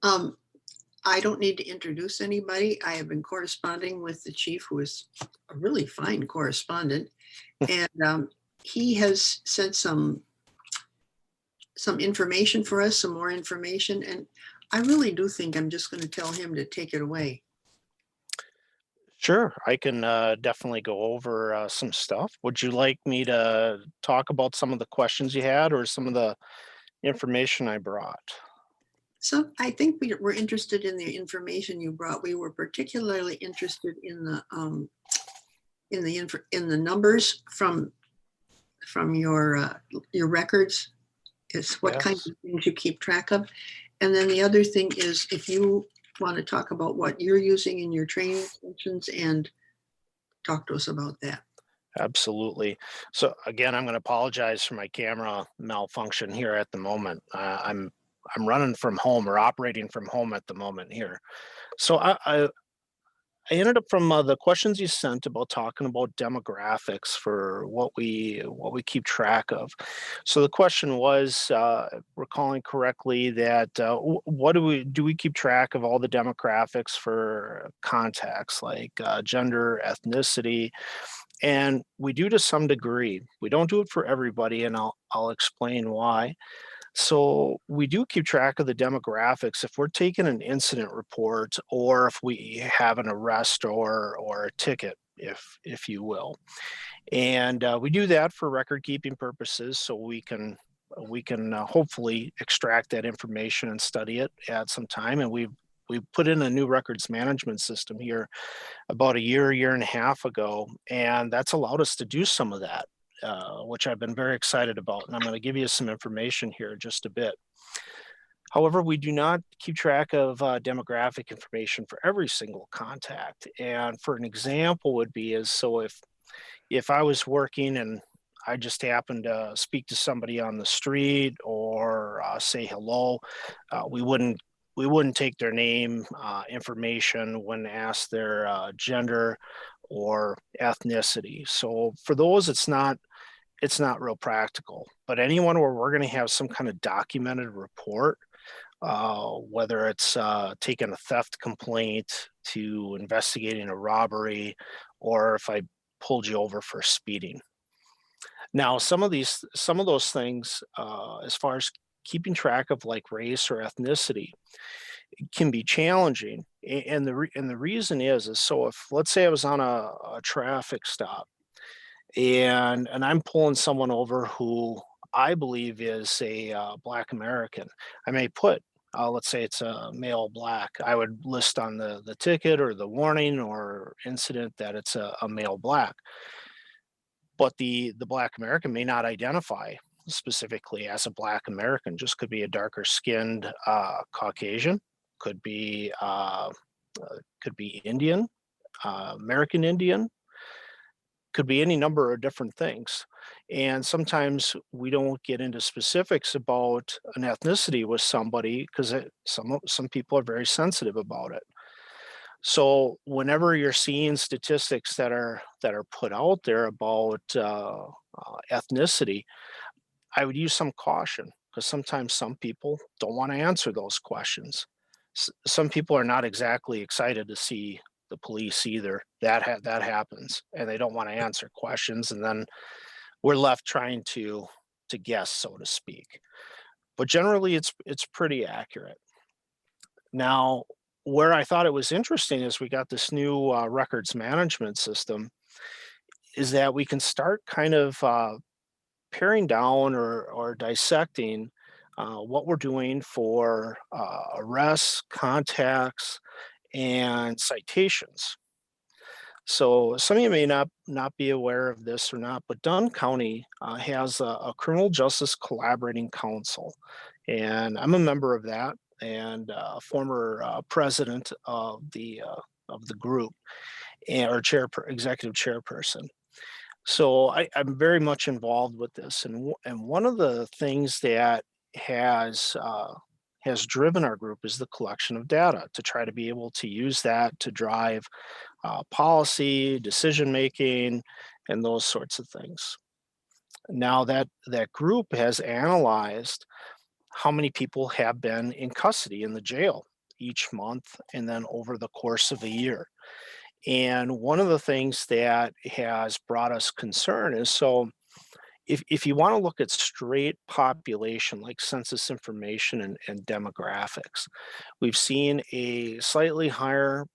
Um, I don't need to introduce anybody. I have been corresponding with the chief, who is a really fine correspondent, and he has sent some information for us, some more information, and I really do think I'm just going to tell him to take it away. Sure, I can definitely go over some stuff. Would you like me to talk about some of the questions you had or some of the information I brought? So I think we're interested in the information you brought. We were particularly interested in the numbers from your records. Is what kinds Yes. of things you keep track of, and then the other thing is if you want to talk about what you're using in your training sessions and talk to us about that. Absolutely. So again, I'm going to apologize for my camera malfunction here at the moment. I'm running from home or operating from home at the moment here. So I ended up from the questions you sent about talking about demographics for what we keep track of. So the question was, recalling correctly, that what do we keep track of all the demographics for contacts like gender, ethnicity, and we do to some degree. We don't do it for everybody, and I'll explain why. So we do keep track of the demographics if we're taking an incident report or if we have an arrest or a ticket, if you will. And we do that for record keeping purposes, so we can hopefully extract that information and study it at some time. And we put in a new records management system here about a year and a half ago, and that's allowed us to do some of that, which I've been very excited about. And I'm going to give you some information here in just a bit. However, we do not keep track of demographic information for every single contact. And for an example would be is so if I was working and I just happened to speak to somebody on the street or say hello, we wouldn't take their name information when asked their gender or ethnicity. So for those, it's not real practical. But anyone where we're going to have some kind of documented report, whether it's taking a theft complaint to investigating a robbery, or if I pulled you over for speeding. Now, some of those things, as far as keeping track of like race or ethnicity, can be challenging. And the reason is so if let's say I was on a traffic stop and I'm pulling someone over who I believe is a Black American, I may put let's say it's a male Black. I would list on the ticket or the warning or incident that it's a male Black, but the Black American may not identify specifically as a Black American. Just could be a darker skinned Caucasian, could be Indian, American Indian, could be any number of different things. And sometimes we don't get into specifics about an ethnicity with somebody because some people are very sensitive about it. So whenever you're seeing statistics that are put out there about ethnicity, I would use some caution because sometimes some people don't want to answer those questions. Some people are not exactly excited to see the police either. That happens, and they don't want to answer questions, and then we're left trying to guess, so to speak. But generally, it's pretty accurate. Now, where I thought it was interesting is we got this new records management system. Is that we can start kind of paring down or dissecting what we're doing for arrests, contacts, and citations. So some of you may not be aware of this or not, but Dunn County has a criminal justice collaborating council, and I'm a member of that and former president of the group or executive chairperson. So I'm very much involved with this, and one of the things that has has driven our group is the collection of data to try to be able to use that to drive policy, decision making, and those sorts of things. Now that group has analyzed how many people have been in custody in the jail each month and then over the course of a year. And one of the things that has brought us concern is, so if you want to look at straight population, like census information and demographics, we've seen a slightly higher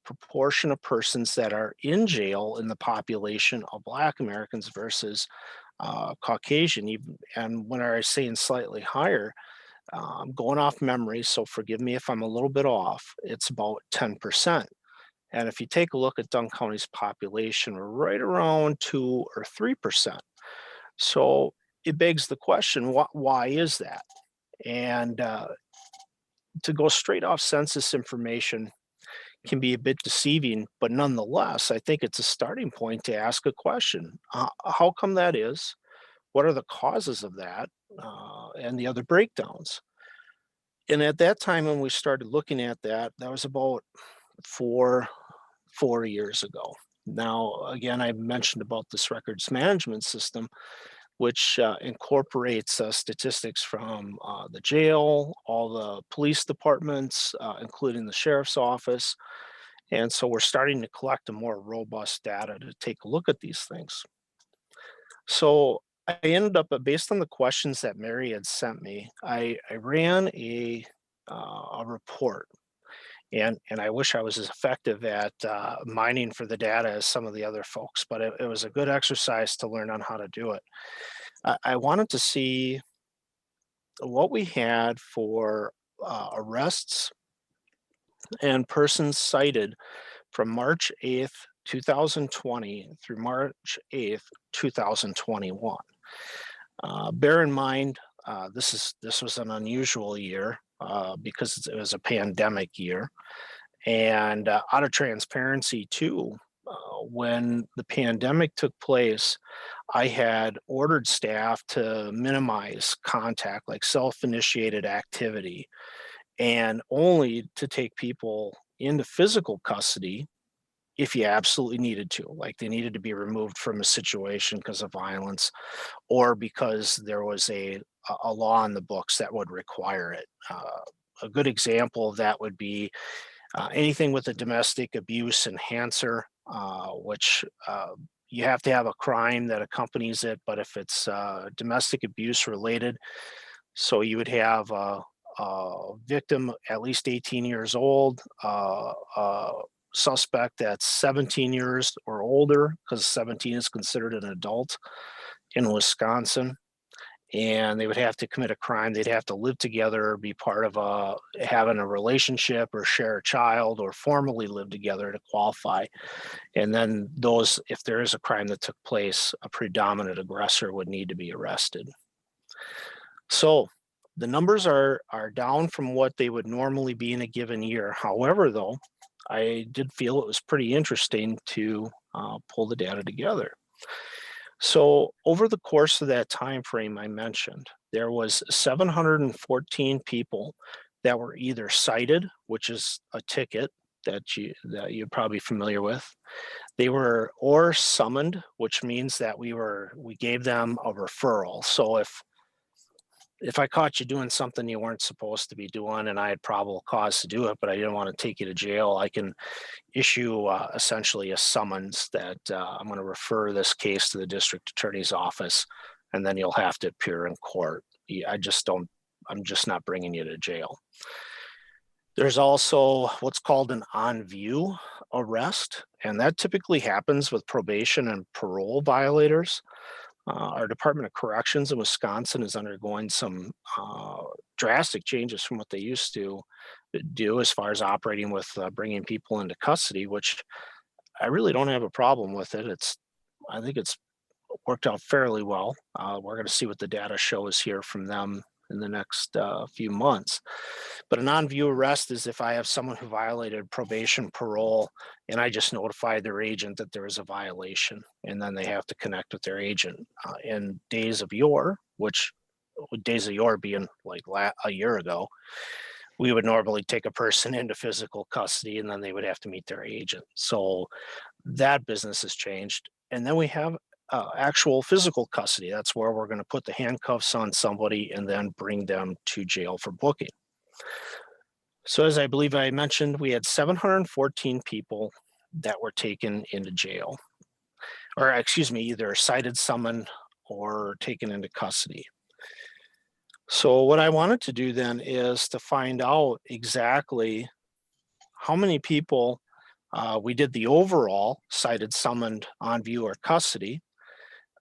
proportion of persons that are in jail in the population of Black Americans versus Caucasian. And when I say slightly higher, I'm going off memory, so forgive me if I'm a little bit off. It's about 10%. And if you take a look at Dunn County's population, we're right around 2 or 3%. So it begs the question, why is that? And to go straight off census information can be a bit deceiving, but nonetheless, I think it's a starting point to ask a question. How come that is? What are the causes of that? And the other breakdowns. And at that time, when we started looking at that, that was about four 4 years ago. Now, again, I mentioned about this records management system, which incorporates statistics from the jail, all the police departments, including the sheriff's office. And so we're starting to collect a more robust data to take a look at these things. So I ended up, based on the questions that Mary had sent me, I ran a report. And I wish I was as effective at mining for the data as some of the other folks, but it was a good exercise to learn on how to do it. I wanted to see what we had for arrests and persons cited from March 8th, 2020 through March 8th, 2021. Bear in mind, this was an unusual year because it was a pandemic year. And out of transparency too, when the pandemic took place, I had ordered staff to minimize contact, like self-initiated activity, and only to take people into physical custody if you absolutely needed to, like they needed to be removed from a situation because of violence or because there was a law in the books that would require it. A good example of that would be anything with a domestic abuse enhancer, which you have to have a crime that accompanies it. But if it's domestic abuse related, so you would have a victim at least 18 years old, a suspect that's 17 years or older, because 17 is considered an adult in Wisconsin, and they would have to commit a crime. They'd have to live together, be part of having a relationship or share a child or formally live together to qualify. And then those, if there is a crime that took place, a predominant aggressor would need to be arrested. So the numbers are down from what they would normally be in a given year. However, though, I did feel it was pretty interesting to pull the data together. So over the course of that time frame I mentioned, there was 714 people that were either cited, which is a ticket that you're probably familiar with. They were or summoned, which means that we gave them a referral. So if I caught you doing something you weren't supposed to be doing and I had probable cause to do it, but I didn't want to take you to jail, I can issue essentially a summons that I'm going to refer this case to the district attorney's office, and then you'll have to appear in court. I'm just not bringing you to jail. There's also what's called an on-view arrest, and that typically happens with probation and parole violators. Our Department of Corrections in Wisconsin is undergoing some drastic changes from what they used to do as far as operating with bringing people into custody, which I really don't have a problem with it. I think it's worked out fairly well. We're going to see what the data shows here from them in the next few months. But a non-view arrest is if I have someone who violated probation, parole, and I just notify their agent that there is a violation, and then they have to connect with their agent. In days of yore, which days of yore being like a year ago, we would normally take a person into physical custody and then they would have to meet their agent. So that business has changed. And then we have actual physical custody. That's where we're going to put the handcuffs on somebody and then bring them to jail for booking. So as I believe I mentioned, we had 714 people that were taken into jail, or excuse me, either cited, summoned, or taken into custody. So what I wanted to do then is to find out exactly how many people we did the overall cited, summoned, on view, or custody,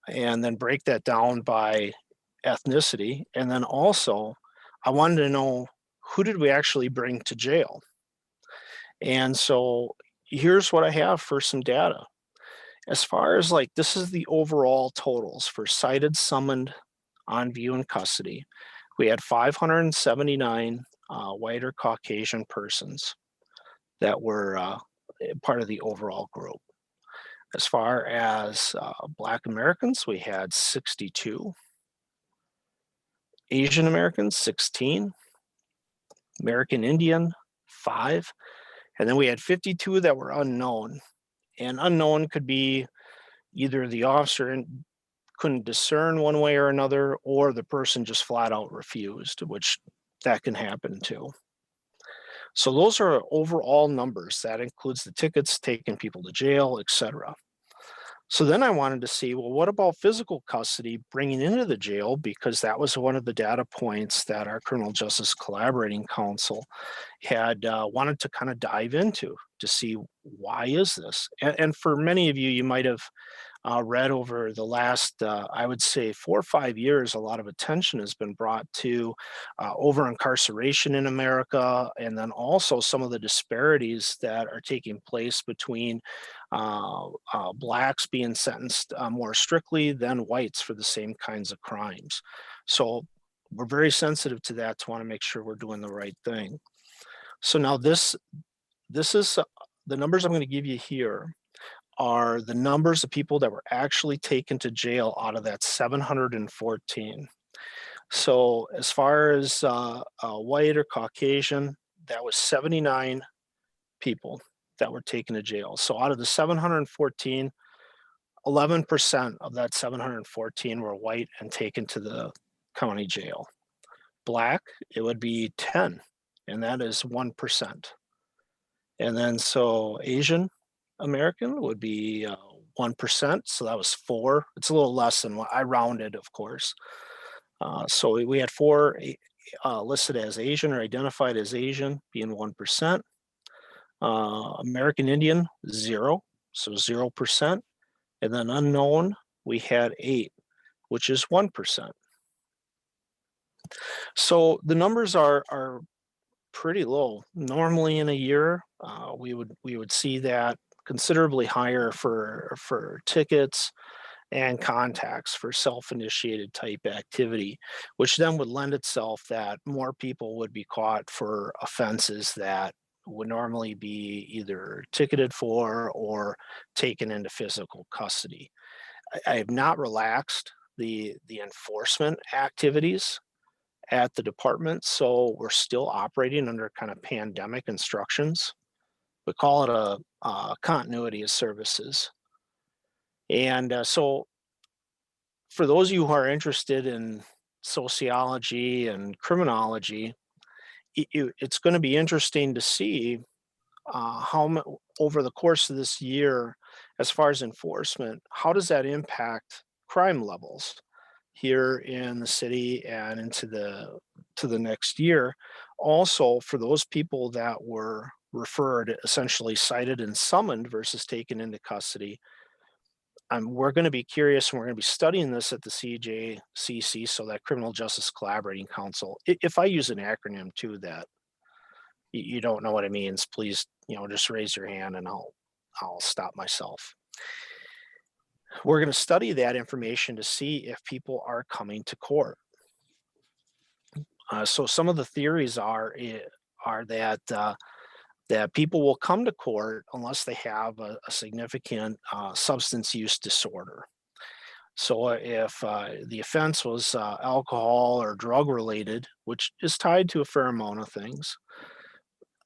and then break that down by ethnicity. And then also, I wanted to know, who did we actually bring to jail? And so here's what I have for some data. As far as like, this is the overall totals for cited, summoned, on view, and custody. We had 579 white or Caucasian persons that were part of the overall group. As far as Black Americans, we had 62. Asian Americans, 16. American Indian, 5. And then we had 52 that were unknown. And unknown could be either the officer couldn't discern one way or another, or the person just flat out refused, which that can happen too. So those are overall numbers. That includes the tickets, taking people to jail, etc. So then I wanted to see, well, what about physical custody bringing into the jail? Because that was one of the data points that our Criminal Justice Collaborating Council had wanted to kind of dive into to see, why is this? And for many of you, you might have read over the last, I would say, 4 or 5 years, a lot of attention has been brought to over incarceration in America, and then also some of the disparities that are taking place between Blacks being sentenced more strictly than whites for the same kinds of crimes. So we're very sensitive to that, to want to make sure we're doing the right thing. So now this is the numbers I'm going to give you here are the numbers of people that were actually taken to jail out of that 714. So as far as white or Caucasian, that was 79 people that were taken to jail. So out of the 714, 11% of that 714 were white and taken to the county jail. Black, it would be 10, and that is 1%. And then so Asian American would be 1%, so that was 4. It's a little less than what I rounded, of course. So we had 4 listed as Asian or identified as Asian, being 1%. American Indian, 0, so 0%. And then unknown, we had 8, which is 1%. So the numbers are pretty low. Normally in a year, we would see that considerably higher for tickets and contacts for self-initiated type activity, which then would lend itself that more people would be caught for offenses that would normally be either ticketed for or taken into physical custody. I have not relaxed the enforcement activities at the department, so we're still operating under kind of pandemic instructions. We call it a continuity of services. And so for those of you who are interested in sociology and criminology, it's going to be interesting to see how over the course of this year, as far as enforcement, how does that impact crime levels here in the city and into the next year. Also, for those people that were referred, essentially cited and summoned versus taken into custody, we're going to be curious, and we're going to be studying this at the CJCC, so that Criminal Justice Collaborating Council. If I use an acronym too that you don't know what it means, please, just raise your hand and I'll stop myself. We're going to study that information to see if people are coming to court. So some of the theories are that people will come to court unless they have a significant substance use disorder. So if the offense was alcohol or drug related, which is tied to a fair amount of things,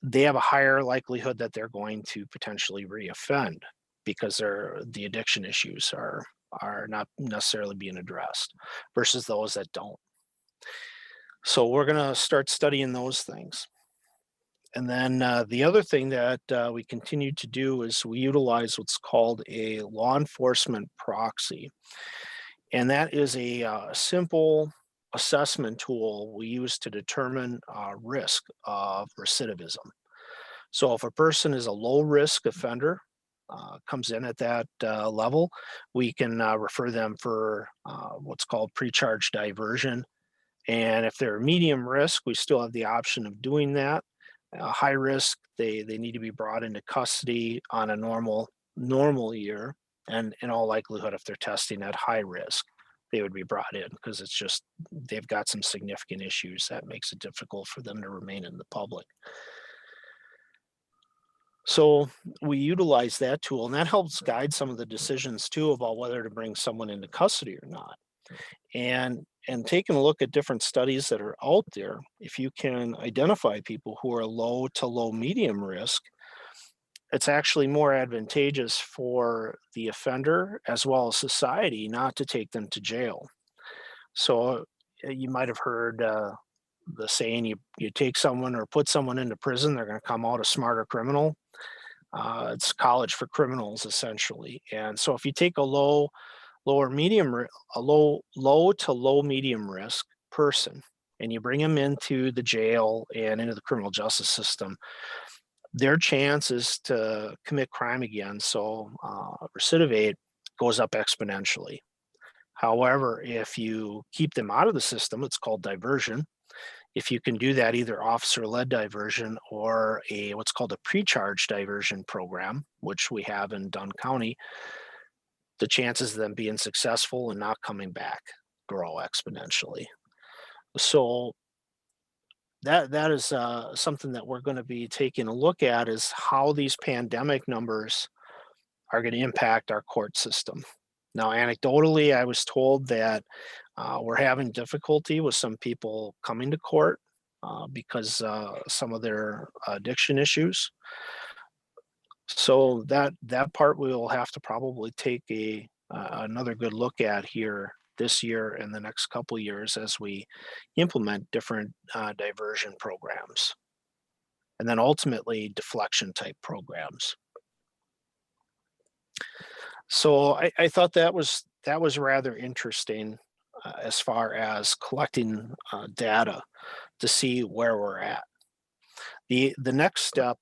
they have a higher likelihood that they're going to potentially reoffend because the addiction issues are are not necessarily being addressed versus those that don't. So we're going to start studying those things. And then the other thing that we continue to do is we utilize what's called a law enforcement proxy. And that is a simple assessment tool we use to determine risk of recidivism. So if a person is a low risk offender, comes in at that level, we can refer them for what's called pre-charge diversion. And if they're medium risk, we still have the option of doing that. High risk, they need to be brought into custody on a normal year. And in all likelihood, if they're testing at high risk, they would be brought in because it's just they've got some significant issues that makes it difficult for them to remain in the public. So we utilize that tool, and that helps guide some of the decisions too about whether to bring someone into custody or not. And taking a look at different studies that are out there, if you can identify people who are low to low medium risk, it's actually more advantageous for the offender as well as society not to take them to jail. So you might have heard the saying, you take someone or put someone into prison, they're going to come out a smarter criminal. It's college for criminals essentially. And so if you take a low to low medium risk person and you bring them into the jail and into the criminal justice system, their chances to commit crime again, so recidivate, goes up exponentially. However, if you keep them out of the system, it's called diversion. If you can do that, either officer-led diversion or what's called a pre-charge diversion program, which we have in Dunn County, the chances of them being successful and not coming back grow exponentially. So that is something that we're going to be taking a look at, is how these pandemic numbers are going to impact our court system. Now, anecdotally, I was told that we're having difficulty with some people coming to court because some of their addiction issues. So that part we will have to probably take another good look at here this year and the next couple of years as we implement different diversion programs, and then ultimately deflection type programs. So I thought that was rather interesting as far as collecting data to see where we're at. The next step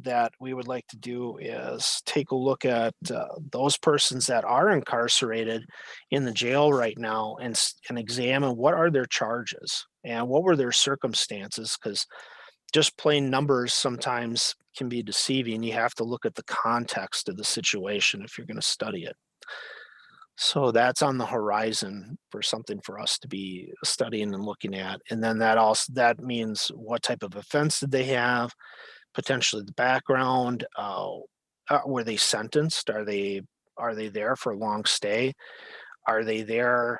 that we would like to do is take a look at those persons that are incarcerated in the jail right now and examine what are their charges and what were their circumstances, because just plain numbers sometimes can be deceiving. You have to look at the context of the situation if you're going to study it. So that's on the horizon for something for us to be studying and looking at. And then that means what type of offense did they have, potentially the background, were they sentenced? Are they there for a long stay? Are they there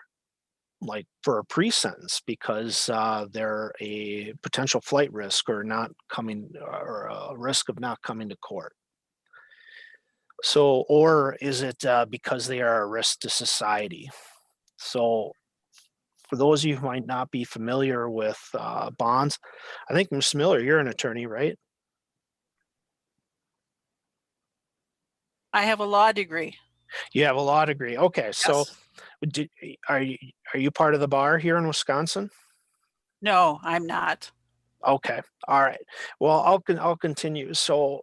like for a pre-sentence because they're a potential flight risk or not coming, or a risk of not coming to court? So, or is it because they are a risk to society? So for those of you who might not be familiar with bonds, I think Ms. Miller, you're an attorney, right? I have a law degree. You have a law degree. Okay, Yes. so are you part of the bar here in Wisconsin? No, I'm not. Okay, all right. Well, I'll continue. So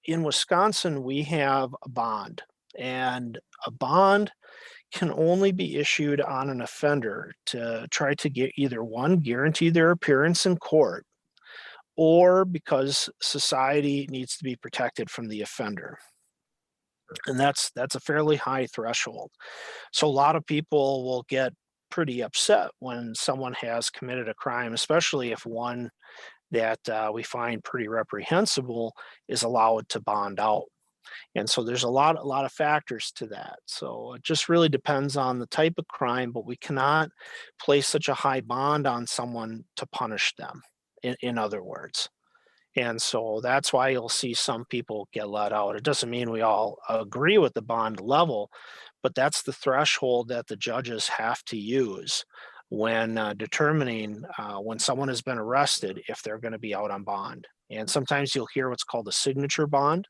in Wisconsin, we have a bond, and a bond can only be issued on an offender to try to get either one, guarantee their appearance in court, or because society needs to be protected from the offender. And that's a fairly high threshold. So a lot of people will get pretty upset when someone has committed a crime, especially if one that we find pretty reprehensible is allowed to bond out. And so there's a lot of factors to that. So it just really depends on the type of crime, but we cannot place such a high bond on someone to punish them, in other words. And so that's why you'll see some people get let out. It doesn't mean we all agree with the bond level, but that's the threshold that the judges have to use when determining when someone has been arrested if they're going to be out on bond. And sometimes you'll hear what's called a signature bond.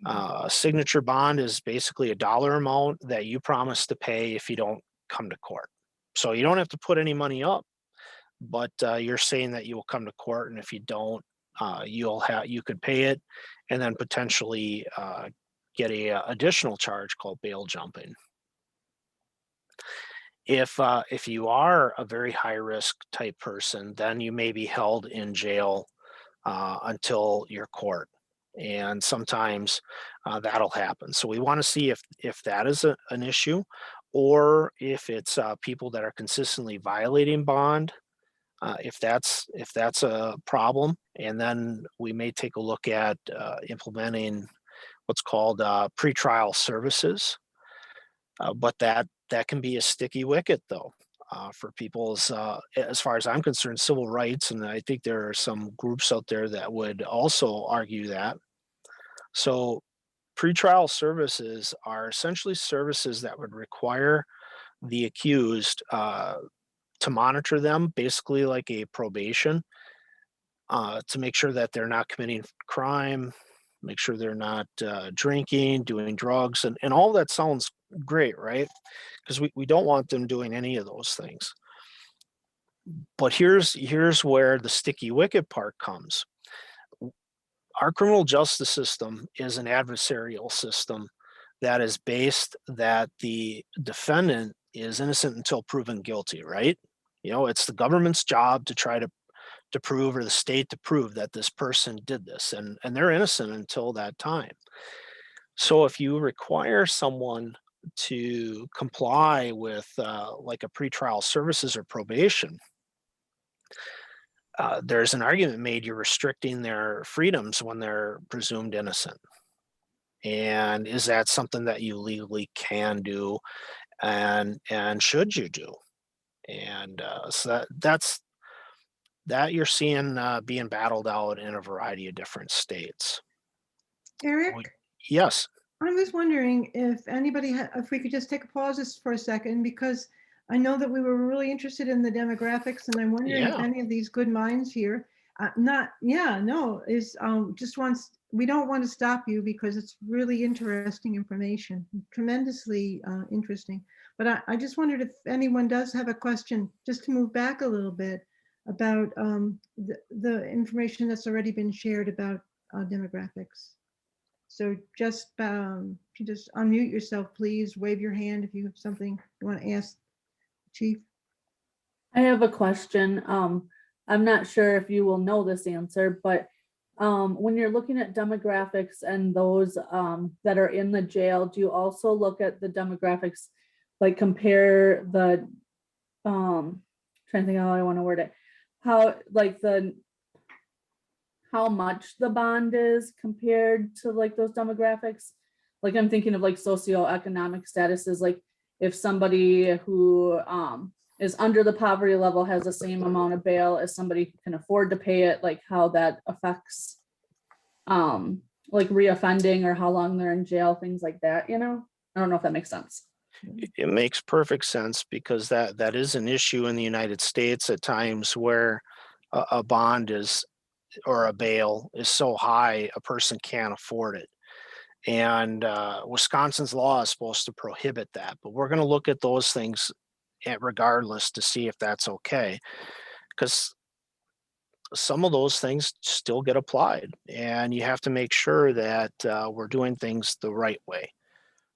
A signature bond is basically a dollar amount that you promise to pay if you don't come to court. So you don't have to put any money up, but you're saying that you will come to court, and if you don't, you could pay it, and then potentially get a additional charge called bail jumping. If you are a very high risk type person, then you may be held in jail until your court, and sometimes that'll happen. So we want to see if that is an issue, or if it's people that are consistently violating bond. If that's a problem, and then we may take a look at implementing what's called pretrial services. But that can be a sticky wicket, though, for people's, as far as I'm concerned, civil rights, and I think there are some groups out there that would also argue that. So pretrial services are essentially services that would require the accused to monitor them, basically like a probation, to make sure that they're not committing crime, make sure they're not drinking, doing drugs, and all that sounds great, right? Because we don't want them doing any of those things. But here's where the sticky wicket part comes. Our criminal justice system is an adversarial system that is based that the defendant is innocent until proven guilty, right? You know, it's the government's job to try to prove, or the state to prove, that this person did this, and they're innocent until that time. So if you require someone to comply with like a pretrial services or probation, there's an argument made you're restricting their freedoms when they're presumed innocent. And is that something that you legally can do, and should you do? And so that you're seeing being battled out in a variety of different states. Eric, Yes. I was wondering if anybody, if we could just take a pause just for a second, because I know that we were really interested in the demographics, and I'm wondering if Yeah. any of these good minds here, just wants, we don't want to stop you because it's really interesting information, tremendously interesting. But I just wondered if anyone does have a question, just to move back a little bit about the information that's already been shared about demographics. So just you just unmute yourself, please. Wave your hand if you have something you want to ask, Chief. I have a question. I'm not sure if you will know this answer, but when you're looking at demographics and those that are in the jail, do you also look at the demographics, like compare the, trying to think how I want to word it, how much the bond is compared to like those demographics? Like I'm thinking of like socioeconomic statuses, like if somebody who is under the poverty level has the same amount of bail as somebody who can afford to pay it, like how that affects like reoffending or how long they're in jail, things like that, you know? I don't know if that makes sense. It makes perfect sense, because that is an issue in the United States at times, where a bond is, or a bail is so high a person can't afford it. And Wisconsin's law is supposed to prohibit that, but we're going to look at those things regardless to see if that's okay, because some of those things still get applied, and you have to make sure that we're doing things the right way.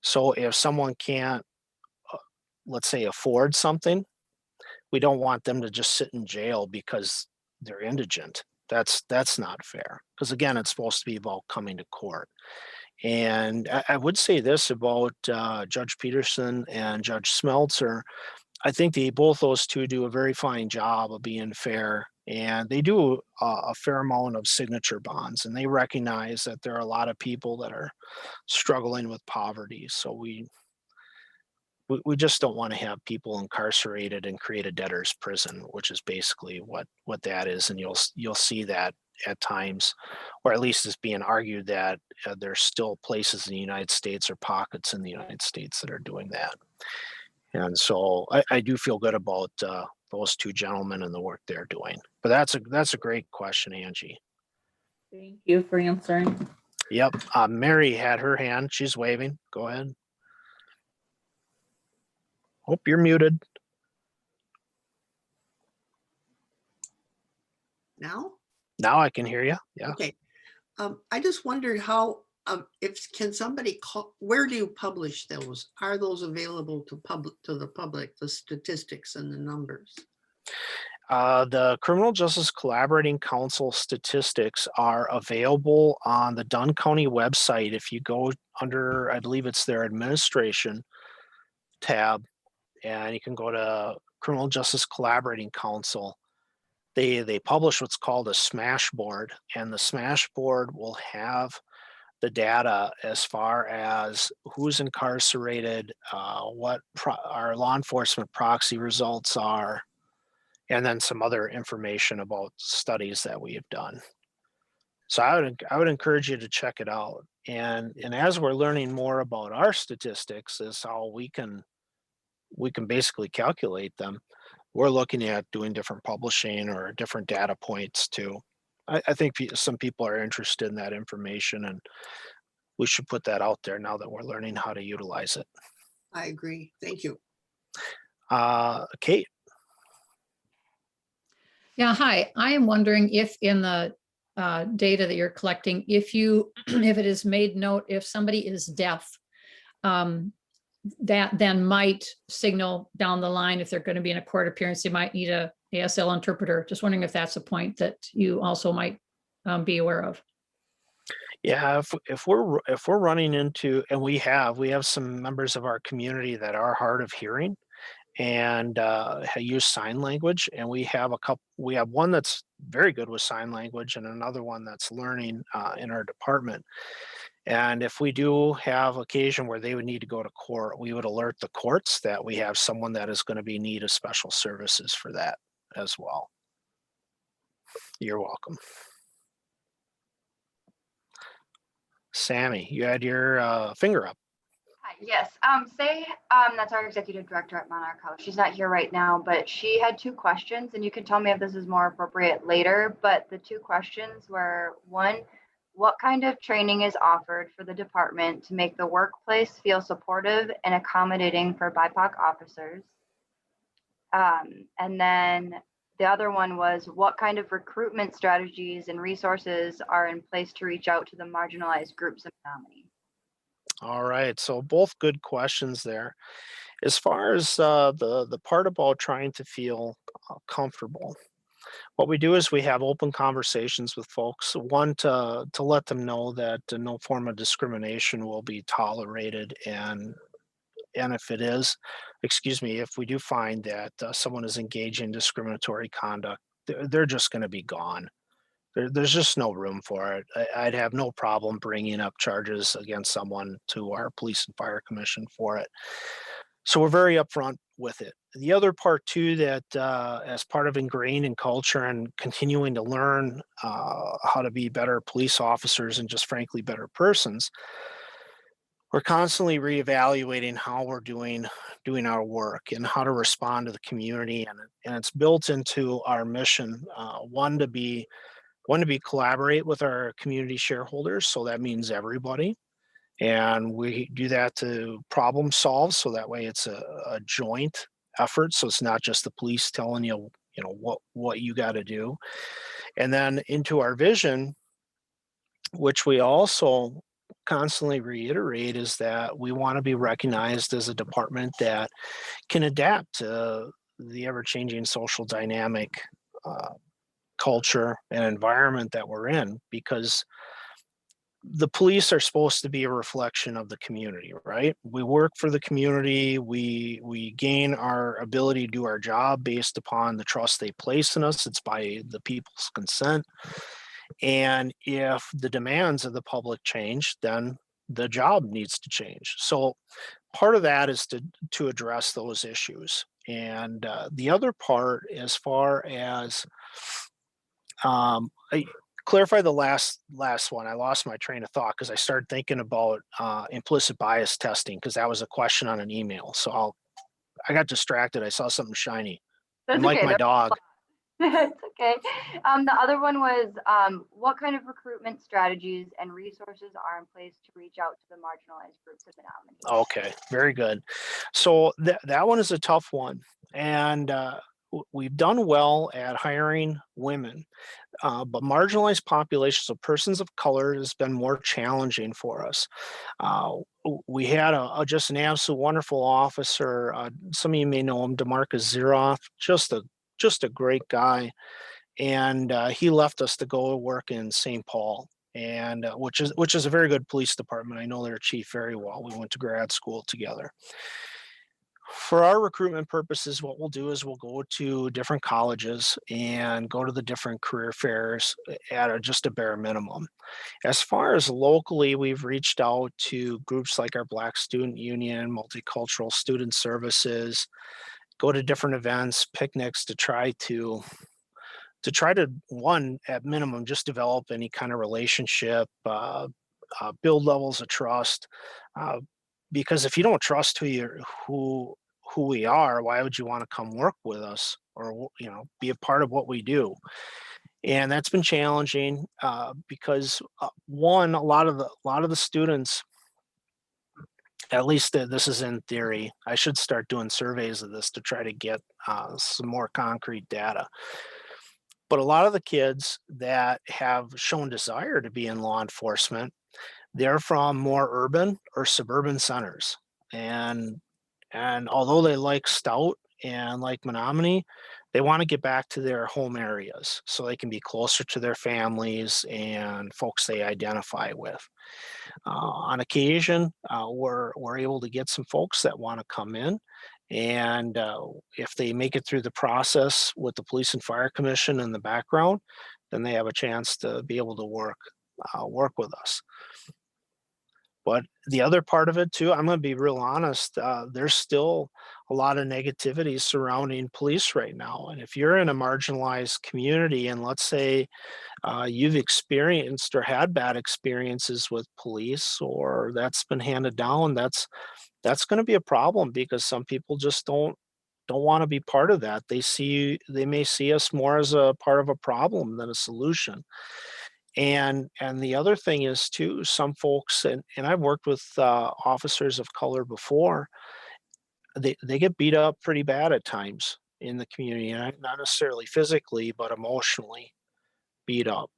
So if someone can't, let's say, afford something, we don't want them to just sit in jail because they're indigent. That's not fair, because again, it's supposed to be about coming to court. And I would say this about Judge Peterson and Judge Smeltzer. I think both those two do a very fine job of being fair, and they do a fair amount of signature bonds, and they recognize that there are a lot of people that are struggling with poverty. So we just don't want to have people incarcerated and create a debtor's prison, which is basically what that is. And you'll see that at times, or at least it's being argued that there's still places in the United States or pockets in the United States that are doing that. And so I do feel good about those two gentlemen and the work they're doing. But that's a great question, Angie. Thank you for answering. Yep. Mary had her hand. She's waving. Go ahead. Hope you're muted. Now? Now I can hear you. Yeah. Okay. I just wondered how, can somebody call, where do you publish those? Are those available to the public, the statistics and the numbers? The Criminal Justice Collaborating Council statistics are available on the Dunn County website. If you go under, I believe it's their administration tab, and you can go to Criminal Justice Collaborating Council. They publish what's called a smash board, and the smash board will have the data as far as who's incarcerated, what our law enforcement proxy results are, and then some other information about studies that we have done. So I would encourage you to check it out. And as we're learning more about our statistics, is how we can basically calculate them. We're looking at doing different publishing or different data points too. I think some people are interested in that information, and we should put that out there now that we're learning how to utilize it. I agree. Thank you. Kate. Yeah, hi. I am wondering if in the data that you're collecting, if it is made note, if somebody is deaf, that then might signal down the line if they're going to be in a court appearance, they might need a ASL interpreter. Just wondering if that's a point that you also might be aware of. Yeah, if we're running into, and we have some members of our community that are hard of hearing and use sign language, and we have one that's very good with sign language and another one that's learning in our department. And if we do have occasion where they would need to go to court, we would alert the courts that we have someone that is going to be in need of special services for that as well. You're welcome. Sammy, you had your finger up. Hi, yes. That's our executive director at Monarch House. She's not here right now, but she had two questions, and you can tell me if this is more appropriate later. But the two questions were, one, what kind of training is offered for the department to make the workplace feel supportive and accommodating for BIPOC officers? And then the other one was, what kind of recruitment strategies and resources are in place to reach out to the marginalized groups in Menomonie? All right, so both good questions there. As far as the part about trying to feel comfortable, what we do is we have open conversations with folks. One, to let them know that no form of discrimination will be tolerated, and if it is, if we do find that someone is engaging in discriminatory conduct, they're just going to be gone. There's just no room for it. I'd have no problem bringing up charges against someone to our police and fire commission for it. So we're very upfront with it. The other part too, that as part of ingrained in culture and continuing to learn how to be better police officers and just frankly better persons, we're constantly reevaluating how we're doing our work and how to respond to the community, and it's built into our mission. One to collaborate with our community shareholders, so that means everybody. And we do that to problem solve, so that way it's a joint effort. So it's not just the police telling you, what you got to do. And then into our vision, which we also constantly reiterate, is that we want to be recognized as a department that can adapt to the ever-changing social dynamic, culture and environment that we're in, because the police are supposed to be a reflection of the community, right? We work for the community. We gain our ability to do our job based upon the trust they place in us. It's by the people's consent. And if the demands of the public change, then the job needs to change. So part of that is to address those issues. And the other part, as far as clarify the last one. I lost my train of thought because I started thinking about implicit bias testing because that was a question on an email. So I got distracted. I saw something shiny. That's I'm like okay. my dog. It's okay. The other one was what kind of recruitment strategies and resources are in place to reach out to the marginalized groups of Menomonie? Okay, very good. So that one is a tough one. And we've done well at hiring women, but marginalized populations of persons of color has been more challenging for us. We had just an absolute wonderful officer. Some of you may know him, DeMarcus Zeroff, just a great guy. And he left us to go work in St. Paul, and which is a very good police department. I know their chief very well. We went to grad school together. For our recruitment purposes, what we'll do is we'll go to different colleges and go to the different career fairs at just a bare minimum. As far as locally, we've reached out to groups like our Black Student Union, Multicultural Student Services, go to different events, picnics to try to one, at minimum, just develop any kind of relationship, build levels of trust. Because if you don't trust who we are, why would you want to come work with us or be a part of what we do? And that's been challenging because one, a lot of the students, at least this is in theory. I should start doing surveys of this to try to get some more concrete data. But a lot of the kids that have shown desire to be in law enforcement, they're from more urban or suburban centers. And although they like Stout and like Menomonie, they want to get back to their home areas so they can be closer to their families and folks they identify with. On occasion, we're able to get some folks that want to come in. And if they make it through the process with the Police and Fire Commission in the background, then they have a chance to be able to work with us. But the other part of it too, I'm going to be real honest, there's still a lot of negativity surrounding police right now. And if you're in a marginalized community and let's say you've experienced or had bad experiences with police or that's been handed down, that's going to be a problem because some people just don't want to be part of that. They may see us more as a part of a problem than a solution. And the other thing is too, some folks, and I've worked with officers of color before, they get beat up pretty bad at times in the community, and not necessarily physically, but emotionally beat up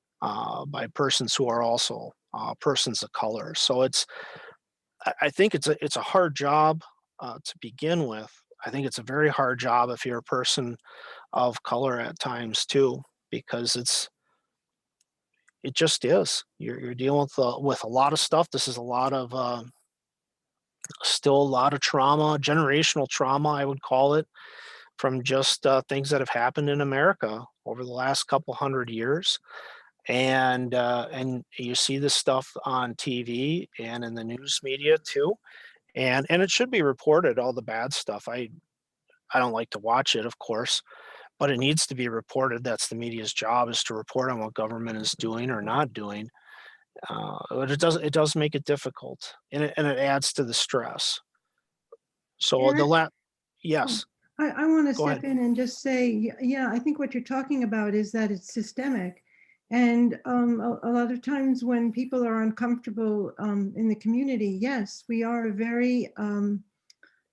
by persons who are also persons of color. So I think it's a hard job to begin with. I think it's a very hard job if you're a person of color at times too, because it just is. You're dealing with a lot of stuff. This is a lot of still a lot of trauma, generational trauma, I would call it, from just things that have happened in America over the last couple hundred years. And you see this stuff on TV and in the news media too, and it should be reported, all the bad stuff. I don't like to watch it, of course, but it needs to be reported. That's the media's job, is to report on what government is doing or not doing. But it does make it difficult, and it adds to the stress. So Eric? yes, I want to go step ahead. in and just say, yeah, I think what you're talking about is that it's systemic. And a lot of times when people are uncomfortable in the community, yes, we are a very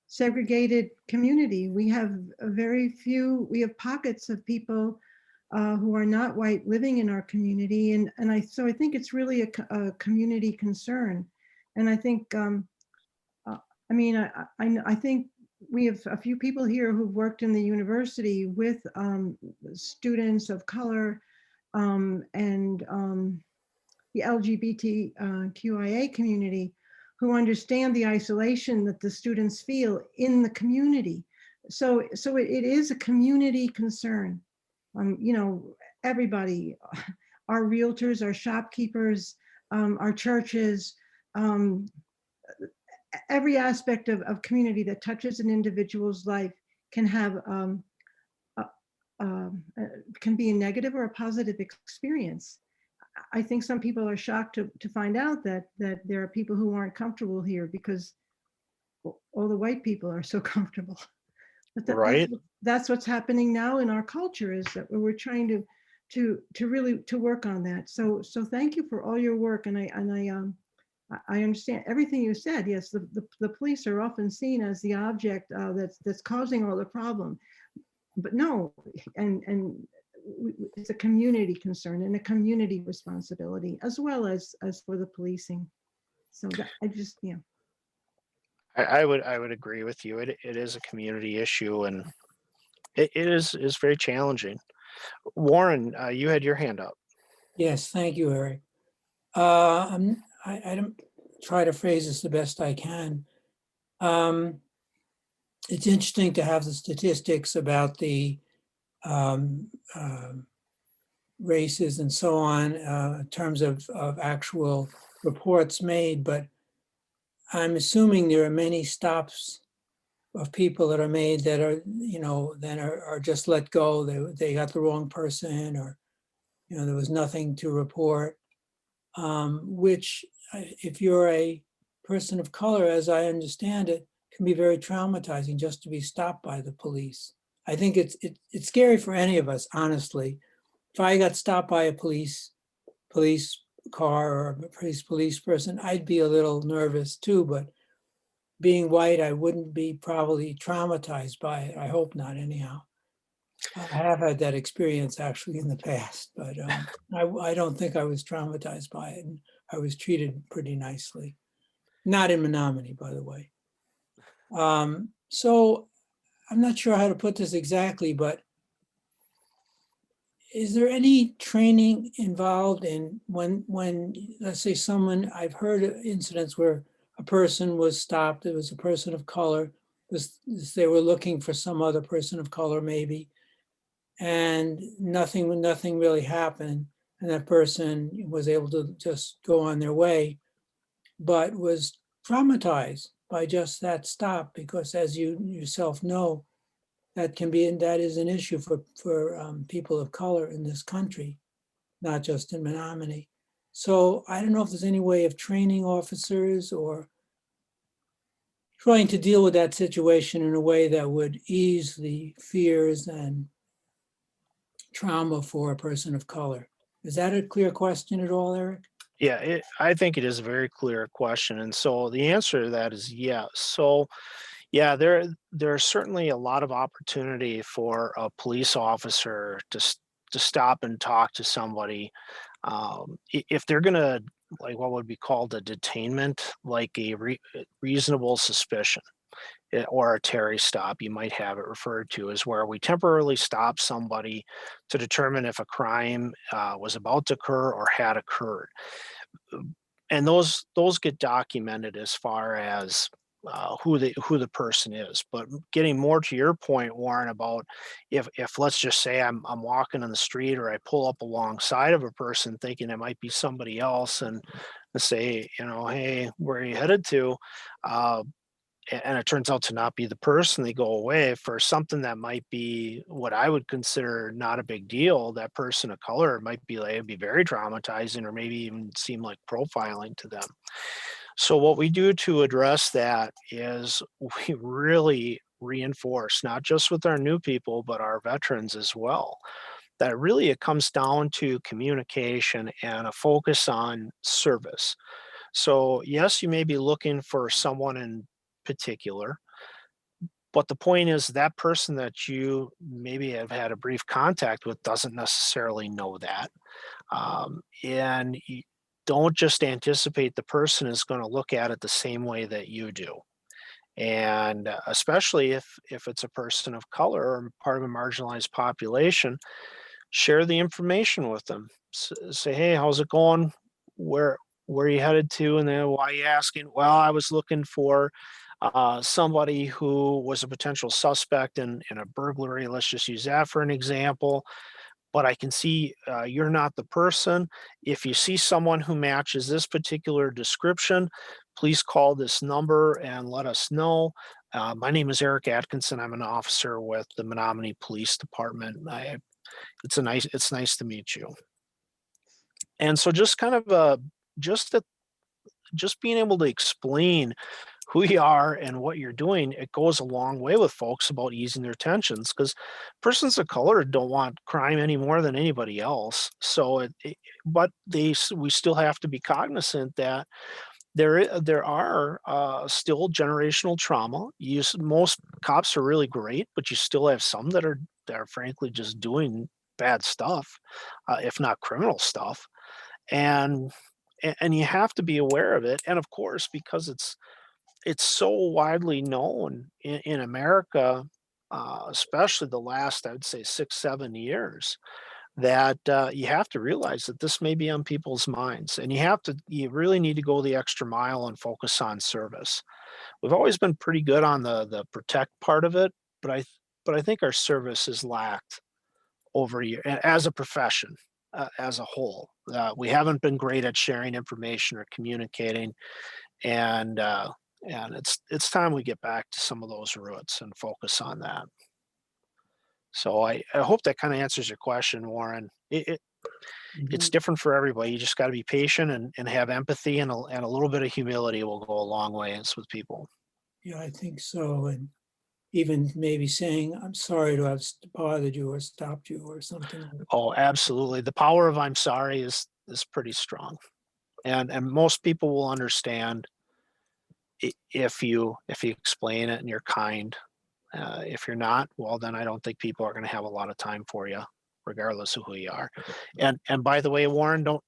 segregated community. We have we have pockets of people who are not white living in our community. And so I think it's really a community concern. And I think, I think we have a few people here who've worked in the university with students of color and the LGBTQIA community who understand the isolation that the students feel in the community. So it is a community concern. Everybody, our realtors, our shopkeepers, our churches, every aspect of community that touches an individual's life can have can be a negative or a positive experience. I think some people are shocked to find out that there are people who aren't comfortable here because all the white people are so comfortable. But Right. that's what's happening now in our culture, is that we're trying to really to work on that. So thank you for all your work, and I understand everything you said. Yes, the police are often seen as the object that's causing all the problem, but no, and it's a community concern and a community responsibility as well as for the policing. So that I just, yeah. I would agree with you. It is a community issue, and it is very challenging. Warren, you had your hand up. Yes, thank you, Eric. I don't try to phrase this the best I can. It's interesting to have the statistics about the races and so on in terms of actual reports made, but I'm assuming there are many stops of people that are made that are, then are just let go. They got the wrong person, or, there was nothing to report, which if you're a person of color, as I understand it, can be very traumatizing just to be stopped by the police. I think it's scary for any of us, honestly. If I got stopped by a police car or a police person, I'd be a little nervous too, but being white, I wouldn't be probably traumatized by it. I hope not, anyhow. I have had that experience actually in the past, but I don't think I was traumatized by it. And I was treated pretty nicely. Not in Menomonie, by the way. So I'm not sure how to put this exactly, but is there any training involved in when let's say I've heard of incidents where a person was stopped, it was a person of color, they were looking for some other person of color maybe, and nothing really happened, and that person was able to just go on their way, but was traumatized by just that stop, because as you yourself know, that is an issue for people of color in this country, not just in Menomonie. So I don't know if there's any way of training officers or trying to deal with that situation in a way that would ease the fears and trauma for a person of color. Is that a clear question at all, Eric? Yeah, I think it is a very clear question. And so the answer to that is yes. So yeah, there's certainly a lot of opportunity for a police officer to stop and talk to somebody. If they're going to, like what would be called a detainment, like a reasonable suspicion, or a Terry stop, you might have it referred to as, where we temporarily stop somebody to determine if a crime was about to occur or had occurred. And those get documented as far as who the person is. But getting more to your point, Warren, about if let's just say I'm walking on the street, or I pull up alongside of a person thinking it might be somebody else, and say, hey, where are you headed to? And it turns out to not be the person, they go away for something that might be what I would consider not a big deal. That person of color might be like, it'd be very traumatizing, or maybe even seem like profiling to them. So what we do to address that is we really reinforce, not just with our new people, but our veterans as well, that really it comes down to communication and a focus on service. So yes, you may be looking for someone in particular, but the point is that person that you maybe have had a brief contact with doesn't necessarily know that. And you don't just anticipate the person is going to look at it the same way that you do. And especially if it's a person of color or part of a marginalized population, share the information with them. Say, hey, how's it going? Where are you headed to? And then why are you asking? Well, I was looking for somebody who was a potential suspect in a burglary. Let's just use that for an example. But I can see you're not the person. If you see someone who matches this particular description, please call this number and let us know. My name is Eric Atkinson. I'm an officer with the Menomonie Police Department. It's nice to meet you. And so just kind of just that, just being able to explain who you are and what you're doing, it goes a long way with folks about easing their tensions, because persons of color don't want crime any more than anybody else. So, but we still have to be cognizant that there are still generational trauma. Most cops are really great, but you still have some that are frankly just doing bad stuff, if not criminal stuff, and you have to be aware of it. And of course, because it's so widely known in America, especially the last, I would say, 6-7 years, that you have to realize that this may be on people's minds, and you really need to go the extra mile and focus on service. We've always been pretty good on the protect part of it, but I think our service has lacked over year as a profession, as a whole. We haven't been great at sharing information or communicating, and it's time we get back to some of those roots and focus on that. So I hope that kind of answers your question, Warren. It's different for everybody. You just got to be patient and have empathy, and a little bit of humility will go a long ways with people. Yeah, I think so. And even maybe saying, I'm sorry to have bothered you or stopped you or something. Oh, absolutely. The power of I'm sorry is pretty strong. And most people will understand if you explain it and you're kind. If you're not, well, then I don't think people are going to have a lot of time for you, regardless of who you are. And by the way, Warren, don't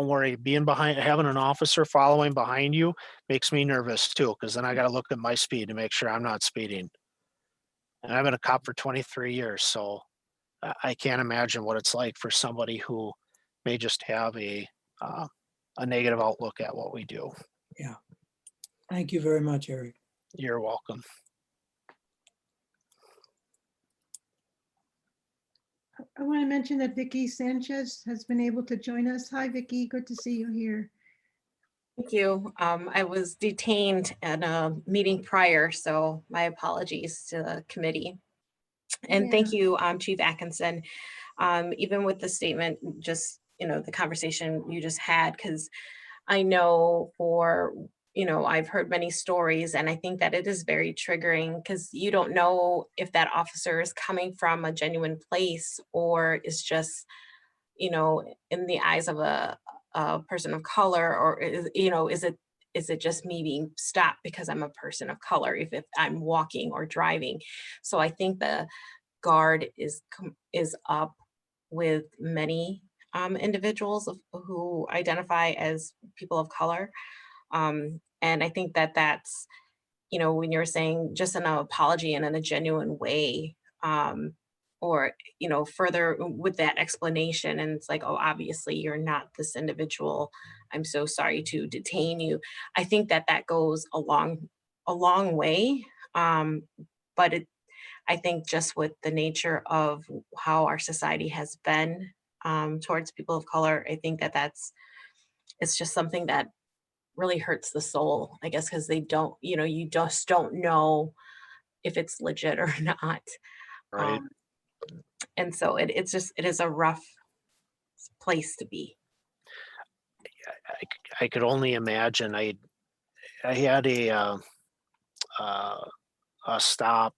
worry. Having an officer following behind you makes me nervous too, because then I got to look at my speed to make sure I'm not speeding. And I've been a cop for 23 years, so I can't imagine what it's like for somebody who may just have a negative outlook at what we do. Yeah. Thank you very much, Eric. You're welcome. I want to mention that Vicky Sanchez has been able to join us. Hi, Vicky. Good to see you here. Thank you. I was detained at a meeting prior, so my apologies to the committee. And thank you, Chief Atkinson, even with the statement, just, the conversation you just had, because I know I've heard many stories, and I think that it is very triggering, because you don't know if that officer is coming from a genuine place or is just, in the eyes of a person of color, or is it just me being stopped because I'm a person of color if I'm walking or driving. So I think the guard is up with many individuals who identify as people of color. And I think that's, when you're saying just an apology and in a genuine way, or, further with that explanation, and it's like, oh, obviously you're not this individual. I'm so sorry to detain you. I think that goes a long way. But I think just with the nature of how our society has been towards people of color, I think it's just something that really hurts the soul, I guess, because they don't, you just don't know if it's legit or not. Right. And so it is a rough place to be. I could only imagine. I had a stop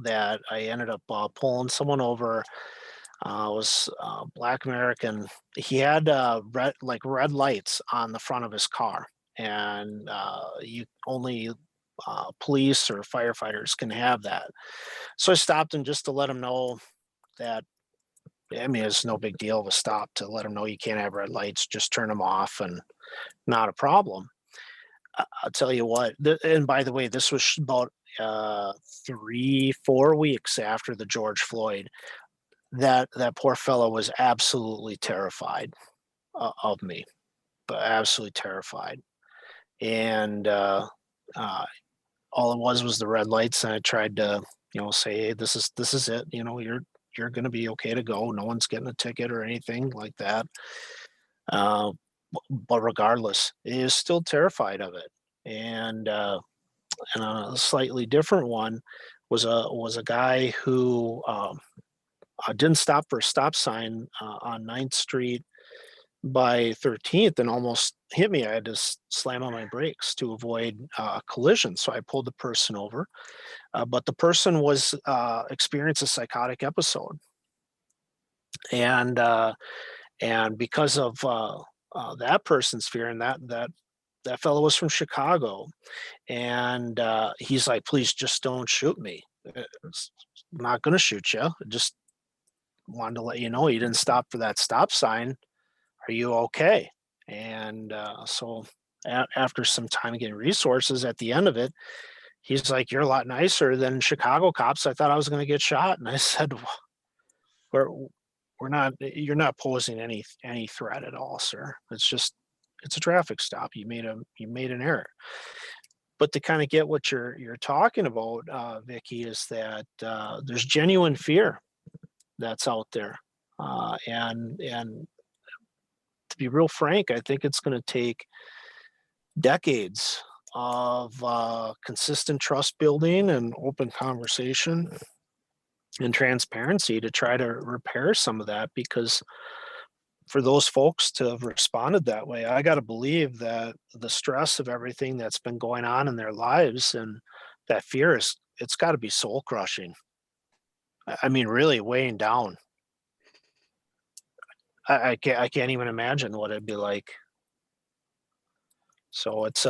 that I ended up pulling someone over. Was Black American. He had red lights on the front of his car, and you only police or firefighters can have that. So I stopped him just to let him know that, I mean, it's no big deal of a stop to let them know you can't have red lights, just turn them off and not a problem. I'll tell you what, and by the way, this was about 3-4 weeks after the George Floyd. That poor fellow was absolutely terrified of me, but absolutely terrified. And all it was the red lights, and I tried to, say, hey, this is it. You're going to be okay to go. No one's getting a ticket or anything like that. But regardless, he is still terrified of it. And a slightly different one was a guy who didn't stop for a stop sign on 9th Street by 13th and almost hit me. I had to slam on my brakes to avoid a collision. So I pulled the person over, but the person was experienced a psychotic episode, and because of that person's fear, and that fellow was from Chicago, and he's like, "Please, just don't shoot me. I'm not going to shoot you. Just wanted to let you know you didn't stop for that stop sign. Are you okay?" And so after some time getting resources at the end of it, he's like, "You're a lot nicer than Chicago cops. I thought I was going to get shot." And I said, we're not, you're not posing any threat at all, sir. It's a traffic stop. You made an error. But to kind of get what you're talking about, Vicky, is that there's genuine fear that's out there. And to be real frank, I think it's going to take decades of consistent trust building and open conversation and transparency to try to repair some of that, because for those folks to have responded that way, I got to believe that the stress of everything that's been going on in their lives and that fear it's got to be soul crushing. I mean, really weighing down. I can't even imagine what it'd be like. So it's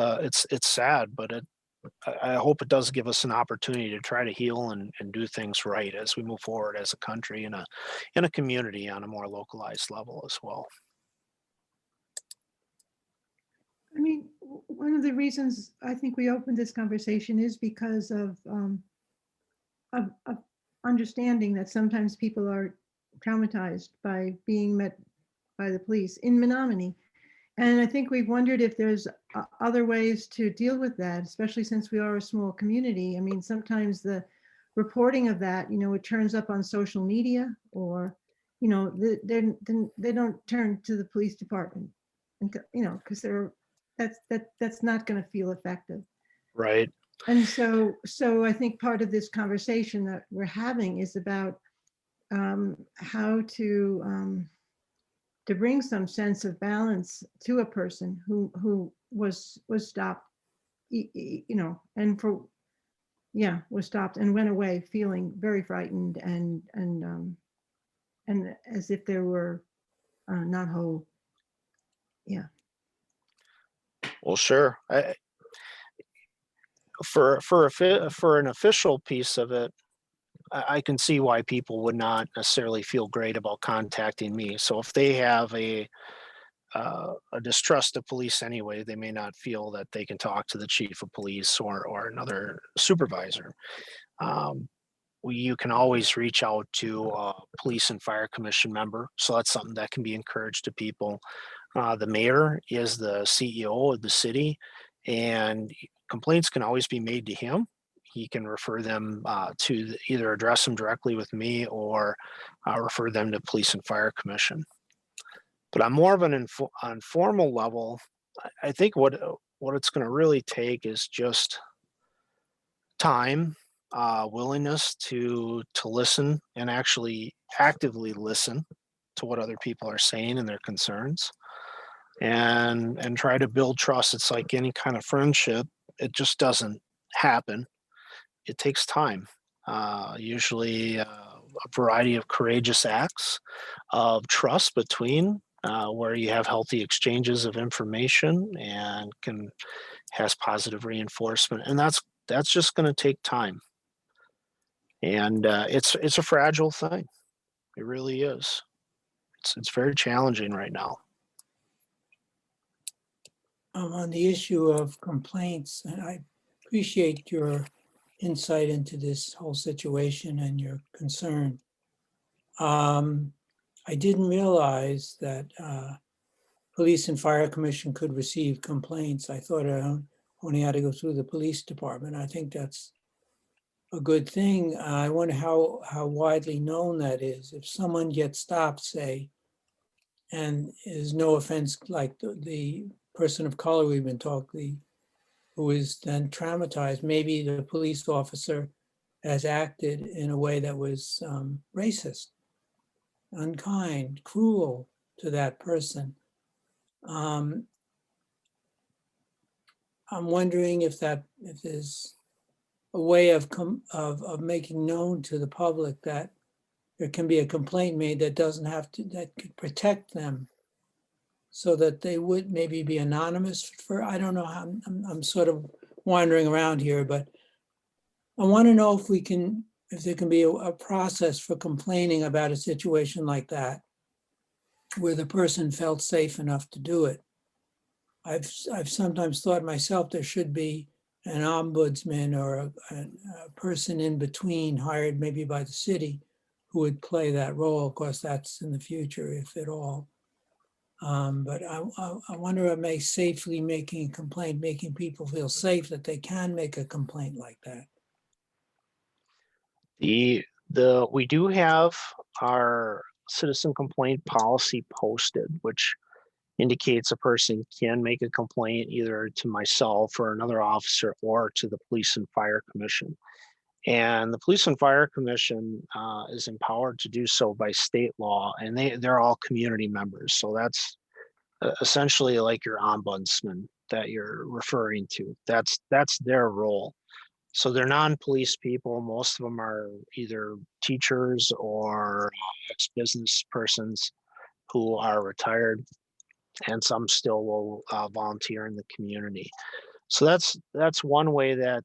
sad, but I hope it does give us an opportunity to try to heal and do things right as we move forward as a country and in a community on a more localized level as well. I mean, one of the reasons I think we opened this conversation is because of understanding that sometimes people are traumatized by being met by the police in Menomonie. And I think we've wondered if there's other ways to deal with that, especially since we are a small community. I mean, sometimes the reporting of that, it turns up on social media, or, they don't turn to the police department, and because that's not going to feel effective. Right. And so I think part of this conversation that we're having is about how to bring some sense of balance to a person who was stopped, and was stopped and went away feeling very frightened and as if they were not whole. Yeah. Well, sure. For an official piece of it, I can see why people would not necessarily feel great about contacting me. So if they have a distrust of police anyway, they may not feel that they can talk to the chief of police or another supervisor. You can always reach out to a police and fire commission member. So that's something that can be encouraged to people. The mayor is the CEO of the city, and complaints can always be made to him. He can refer them to either address them directly with me or refer them to police and fire commission. But on more of an informal level, I think what it's going to really take is just time, willingness to listen and actually actively listen to what other people are saying and their concerns, and try to build trust. It's like any kind of friendship. It just doesn't happen. It takes time, usually a variety of courageous acts of trust between where you have healthy exchanges of information and has positive reinforcement. And that's just going to take time. And it's a fragile thing. It really is. It's very challenging right now. On the issue of complaints, and I appreciate your insight into this whole situation and your concern. I didn't realize that police and fire commission could receive complaints. I thought I only had to go through the police department. I think that's a good thing. I wonder how widely known that is. If someone gets stopped, say, and is no offense, like the person of color we've been talking, who is then traumatized, maybe the police officer has acted in a way that was racist, unkind, cruel to that person. I'm wondering if there's a way of making known to the public that there can be a complaint made that that could protect them, so that they would maybe be anonymous I don't know how, I'm sort of wandering around here, but I want to know if there can be a process for complaining about a situation like that, where the person felt safe enough to do it. I've sometimes thought myself there should be an ombudsman or a person in between hired maybe by the city who would play that role. Of course, that's in the future, if at all. But I wonder if may safely making a complaint, making people feel safe that they can make a complaint like that. We do have our citizen complaint policy posted, which indicates a person can make a complaint either to myself or another officer or to the Police and Fire Commission. And the Police and Fire Commission is empowered to do so by state law, and they're all community members. So that's essentially like your ombudsman that you're referring to. That's their role. So they're non-police people. Most of them are either teachers or ex-business persons who are retired, and some still will volunteer in the community. So that's one way that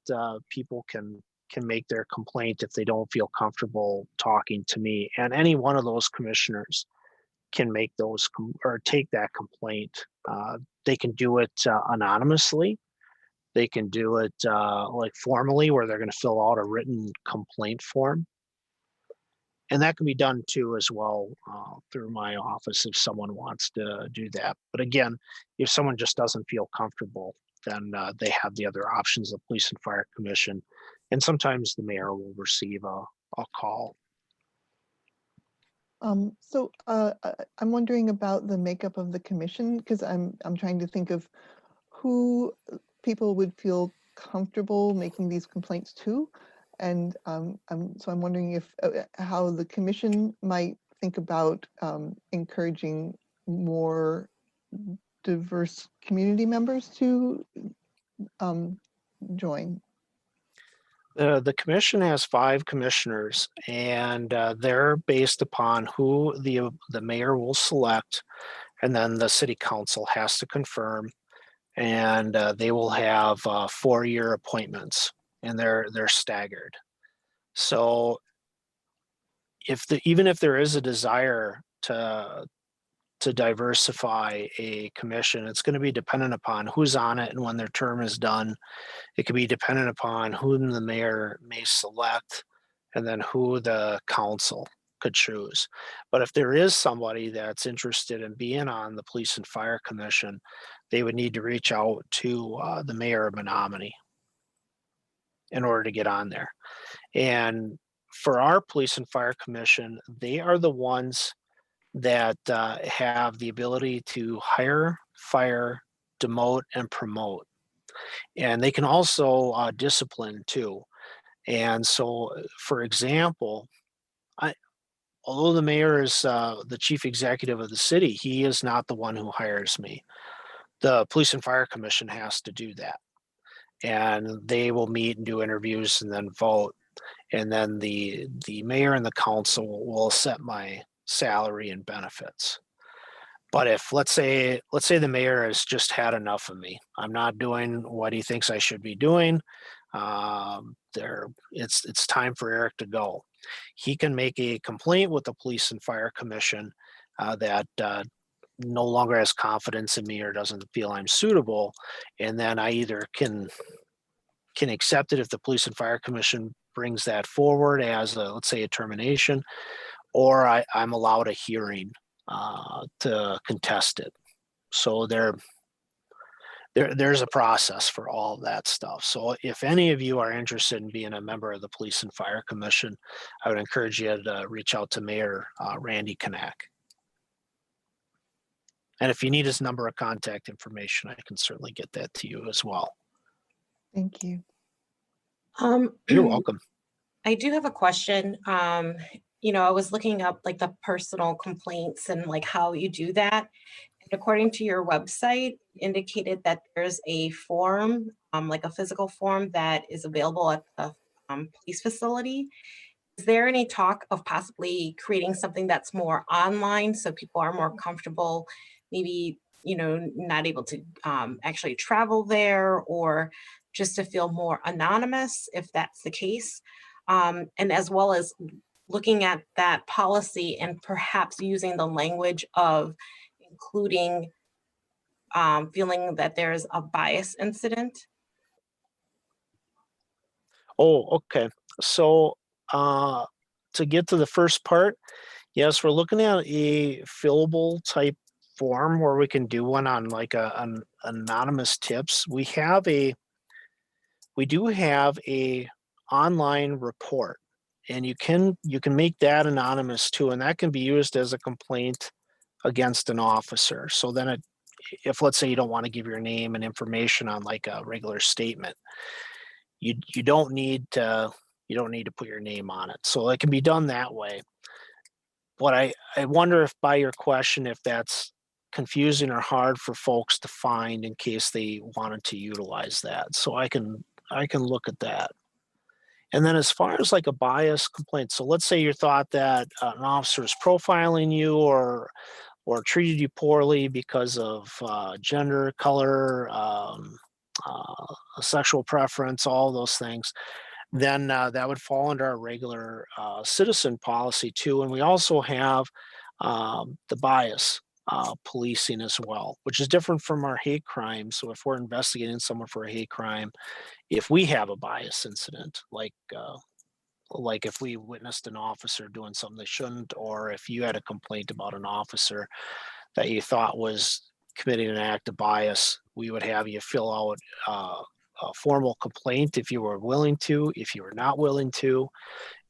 people can make their complaint if they don't feel comfortable talking to me. And any one of those commissioners can make those or take that complaint. They can do it anonymously. They can do it like formally, where they're going to fill out a written complaint form. And that can be done too as well through my office if someone wants to do that. But again, if someone just doesn't feel comfortable, then they have the other options, the Police and Fire Commission. And sometimes the mayor will receive a call. I'm wondering about the makeup of the commission, because I'm trying to think of who people would feel comfortable making these complaints to. And I'm wondering if how the commission might think about encouraging more diverse community members to join. The commission has 5 commissioners, and they're based upon who the mayor will select, and then the city council has to confirm. And they will have 4-year appointments, and they're staggered. So even if there is a desire to diversify a commission, it's going to be dependent upon who's on it and when their term is done. It could be dependent upon whom the mayor may select, and then who the council could choose. But if there is somebody that's interested in being on the Police and Fire Commission, they would need to reach out to the mayor of Menomonie in order to get on there. And for our Police and Fire Commission, they are the ones that have the ability to hire, fire, demote, and promote. And they can also discipline too. And so, for example, although the mayor is the chief executive of the city, he is not the one who hires me. The Police and Fire Commission has to do that. And they will meet and do interviews and then vote. And then the mayor and the council will set my salary and benefits. But if let's say the mayor has just had enough of me, I'm not doing what he thinks I should be doing. It's time for Eric to go. He can make a complaint with the Police and Fire Commission that no longer has confidence in me or doesn't feel I'm suitable, and then I either can accept it if the Police and Fire Commission brings that forward as let's say a termination, or I'm allowed a hearing to contest it. So there's a process for all of that stuff. So if any of you are interested in being a member of the Police and Fire Commission, I would encourage you to reach out to Mayor Randy Kanak. And if you need his number of contact information, I can certainly get that to you as well. Thank you. You're welcome. I do have a question. I was looking up like the personal complaints and like how you do that. According to your website, indicated that there's a form, like a physical form that is available at the police facility. Is there any talk of possibly creating something that's more online so people are more comfortable, maybe, you know, not able to actually travel there, or just to feel more anonymous if that's the case? And as well as looking at that policy and perhaps using the language of including feeling that there's a bias incident. Oh, okay. So to get to the first part, yes, we're looking at a fillable type form where we can do one on like an anonymous tips. We do have a online report, and you can make that anonymous too, and that can be used as a complaint against an officer. So then if let's say you don't want to give your name and information on like a regular statement, you don't need to put your name on it. So it can be done that way. But I wonder if by your question, if that's confusing or hard for folks to find in case they wanted to utilize that. So I can look at that. And then as far as like a bias complaint, so let's say you thought that an officer is profiling you or treated you poorly because of gender, color, sexual preference, all those things, then that would fall under our regular citizen policy too. And we also have the bias policing as well, which is different from our hate crime. So if we're investigating someone for a hate crime, if we have a bias incident, like if we witnessed an officer doing something they shouldn't, or if you had a complaint about an officer that you thought was committing an act of bias, we would have you fill out a formal complaint if you were willing to. If you were not willing to,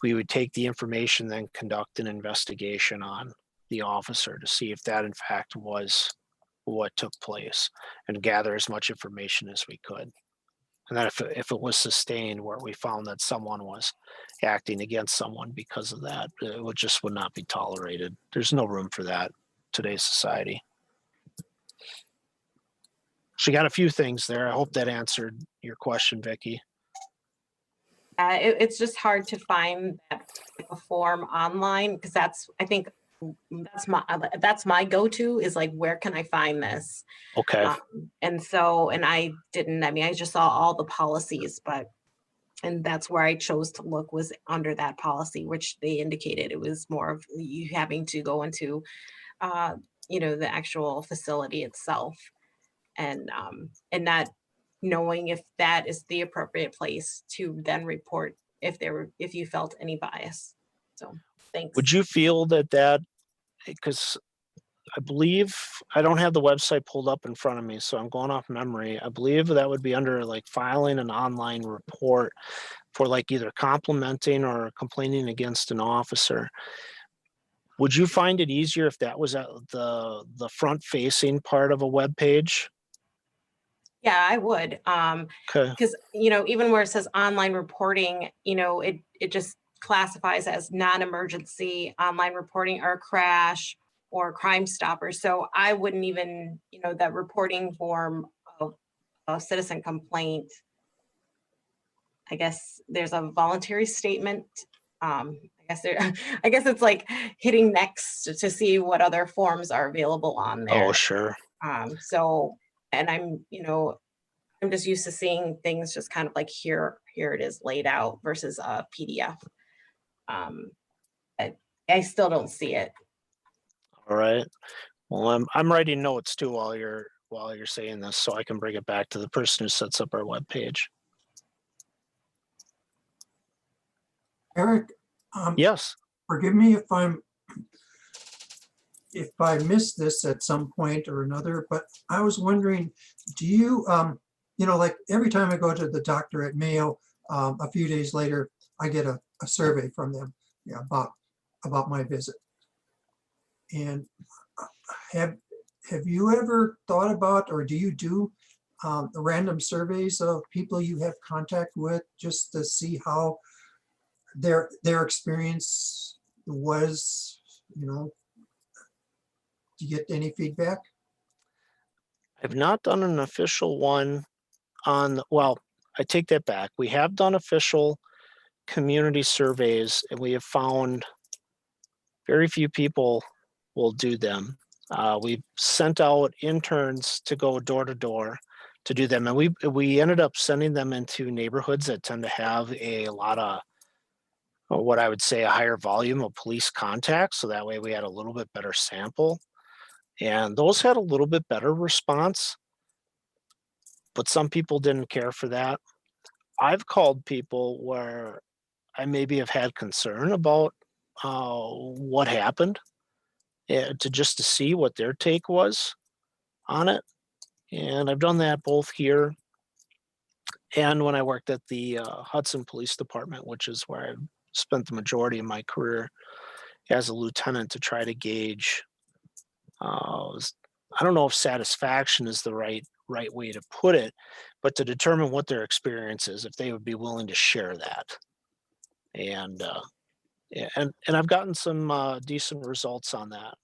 we would take the information, then conduct an investigation on the officer to see if that in fact was what took place, and gather as much information as we could. And then if it was sustained where we found that someone was acting against someone because of that, it would not be tolerated. There's no room for that in today's society. She got a few things there. I hope that answered your question, Vicky. It's just hard to find that type of form online, because I think that's my go-to, is like, where can I find this? Okay. And I didn't, I mean, I just saw all the policies, and that's where I chose to look, was under that policy, which they indicated it was more of you having to go into, the actual facility itself, and not knowing if that is the appropriate place to then report if you felt any bias. So thanks. Would you feel that, because I believe, I don't have the website pulled up in front of me, so I'm going off memory. I believe that would be under like filing an online report for like either complimenting or complaining against an officer. Would you find it easier if that was at the front facing part of a web page? Yeah, I would. Okay. Because, even where it says online reporting, it just classifies as non-emergency online reporting, or crash, or Crime Stopper. So I wouldn't even, that reporting form of a citizen complaint, I guess there's a voluntary statement. I guess it's like hitting next to see what other forms are available on there. Oh, sure. And I'm just used to seeing things just kind of like here it is laid out versus a PDF. I still don't see it. All right. Well, I'm writing notes too while you're saying this, so I can bring it back to the person who sets up our webpage. Eric, yes. Forgive me if I missed this at some point or another, but I was wondering, do you, like every time I go to the doctor at Mayo, a few days later, I get a survey from them about my visit. And have you ever thought about, or do you do random surveys of people you have contact with, just to see how their experience was? Do you get any feedback? I've not done an official one on, well, I take that back. We have done official community surveys and we have found very few people will do them. We've sent out interns to go door to door to do them. And we ended up sending them into neighborhoods that tend to have a lot of what I would say a higher volume of police contacts. So that way we had a little bit better sample. And those had a little bit better response, but some people didn't care for that. I've called people where I maybe have had concern about what happened to see what their take was on it. And I've done that both here and when I worked at the Hudson Police Department, which is where I spent the majority of my career as a lieutenant to try to gauge, I don't know if satisfaction is the right way to put it, but to determine what their experience is, if they would be willing to share that. And I've gotten some decent results on that.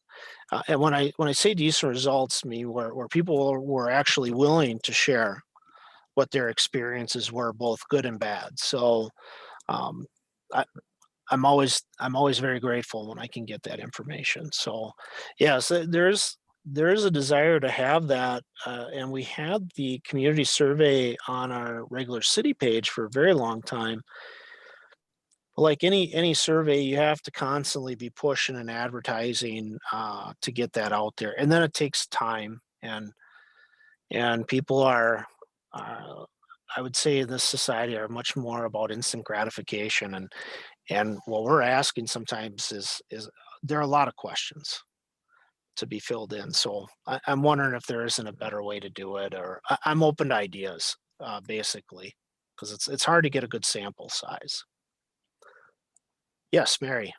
And when I say decent results, I mean where people were actually willing to share what their experiences were, both good and bad. So I'm always very grateful when I can get that information. So yes, there is a desire to have that, and we had the community survey on our regular city page for a very long time. Like any survey, you have to constantly be pushing and advertising to get that out there, and then it takes time. And people are, I would say, in this society are much more about instant gratification, and what we're asking sometimes is there are a lot of questions to be filled in. So I'm wondering if there isn't a better way to do it, or I'm open to ideas, basically, because it's hard to get a good sample size. Yes, Mary.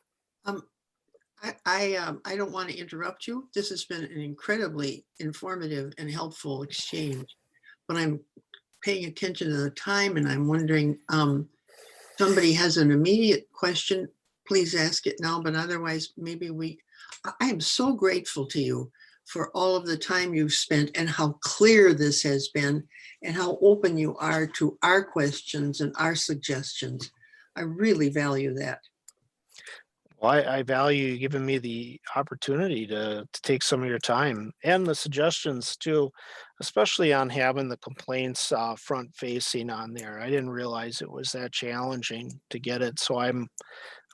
I don't want to interrupt you. This has been an incredibly informative and helpful exchange, but I'm paying attention to the time and I'm wondering, somebody has an immediate question, please ask it now, but otherwise maybe I am so grateful to you for all of the time you've spent and how clear this has been and how open you are to our questions and our suggestions. I really value that. Well, I value you giving me the opportunity to take some of your time and the suggestions too, especially on having the complaints front facing on there. I didn't realize it was that challenging to get it. So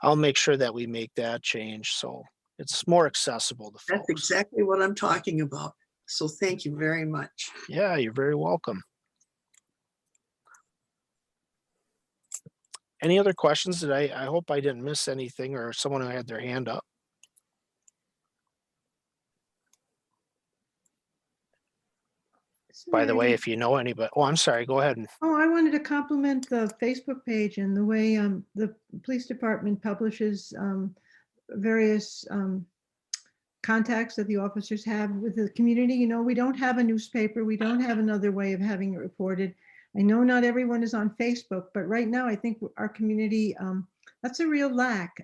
I'll make sure that we make that change so it's more accessible to folks. That's exactly what I'm talking about. So thank you very much. Yeah, you're very welcome. Any other questions? I hope I didn't miss anything or someone who had their hand up. By the way, if you know anybody, oh, I'm sorry, go ahead. Oh, I wanted to compliment the Facebook page and the way the police department publishes various contacts that the officers have with the community. You know, we don't have a newspaper. We don't have another way of having it reported. I know not everyone is on Facebook, but right now I think our community, that's a real lack,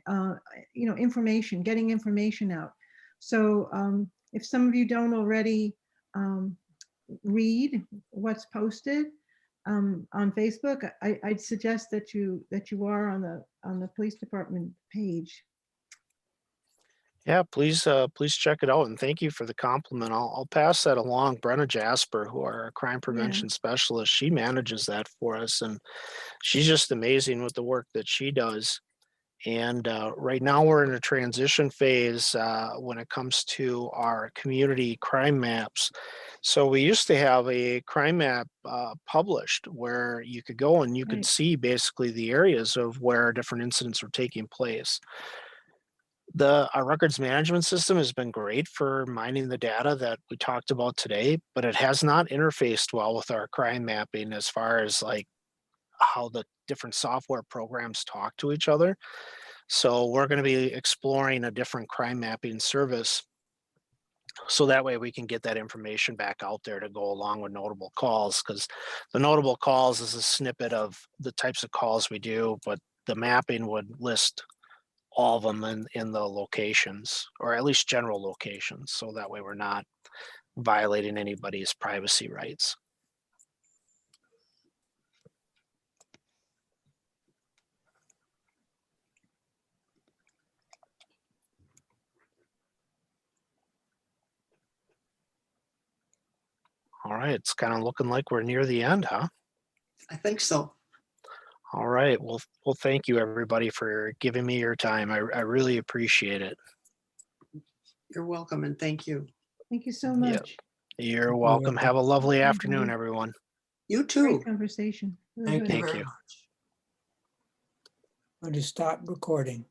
you know, information, getting information out. So if some of you don't already read what's posted on Facebook, I'd suggest that you are on the police department page. Yeah, please check it out, and thank you for the compliment. I'll pass that along. Brenna Jasper, who are our crime prevention specialist, she manages that for us, and she's just amazing with the work that she does. And right now we're in a transition phase when it comes to our community crime maps. So we used to have a crime map published where you could go and you could see basically the areas of where different incidents were taking place. Our records management system has been great for mining the data that we talked about today, but it has not interfaced well with our crime mapping as far as like how the different software programs talk to each other. So we're going to be exploring a different crime mapping service. So that way we can get that information back out there to go along with notable calls, because the notable calls is a snippet of the types of calls we do, but the mapping would list all of them in the locations, or at least general locations. So that way we're not violating anybody's privacy rights. All right, it's kind of looking like we're near the end, huh? I think so. All right, well, thank you everybody for giving me your time. I really appreciate it. You're welcome and thank you. Thank you so Yep. much. You're welcome. Have a lovely afternoon, everyone. You too. Great conversation. Really Thank good. you Thank very you. much. I'm going to stop recording.